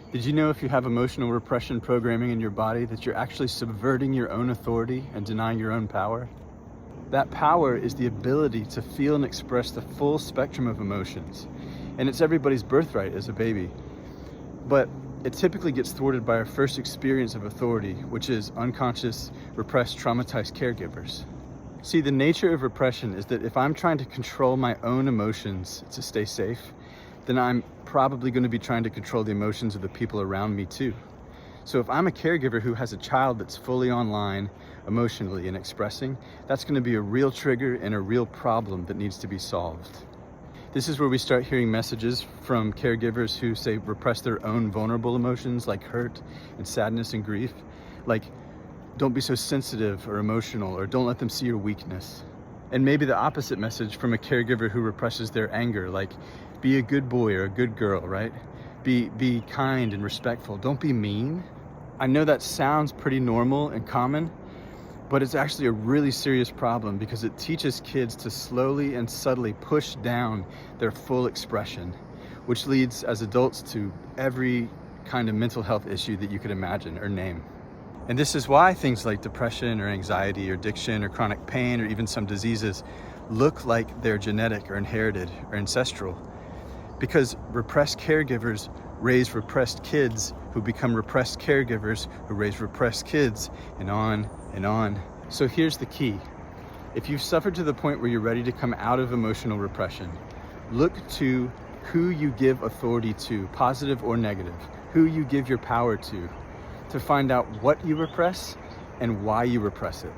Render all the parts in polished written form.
Did you know if you have emotional repression programming in your body that you're actually subverting your own authority and denying your own power? That power is the ability to feel and express the full spectrum of emotions. And it's everybody's birthright as a baby. But it typically gets thwarted by our first experience of authority, which is unconscious, repressed, traumatized caregivers. See, the nature of repression is that if I'm trying to control my own emotions to stay safe, then I'm probably going to be trying to control the emotions of the people around me too. So if I'm a caregiver who has a child that's fully online emotionally and expressing, that's going to be a real trigger and a real problem that needs to be solved. This is where we start hearing messages from caregivers who say repress their own vulnerable emotions like hurt and sadness and grief, like don't be so sensitive or emotional, or don't let them see your weakness. And maybe the opposite message from a caregiver who represses their anger, like be a good boy or a good girl, right? Be kind and respectful. Don't be mean. I know that sounds pretty normal and common, but it's actually a really serious problem because it teaches kids to slowly and subtly push down their full expression, which leads as adults to every kind of mental health issue that you could imagine or name. And this is why things like depression or anxiety or addiction or chronic pain or even some diseases look like they're genetic or inherited or ancestral. Because repressed caregivers raise repressed kids who become repressed caregivers who raise repressed kids, and on and on. So here's the key. If you've suffered to the point where you're ready to come out of emotional repression, look to who you give authority to, positive or negative, who you give your power to find out what you repress and why you repress it.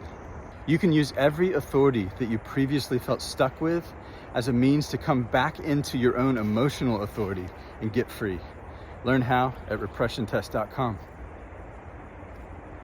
You can use every authority that you previously felt stuck with as a means to come back into your own emotional authority and get free. Learn how at repressiontest.com.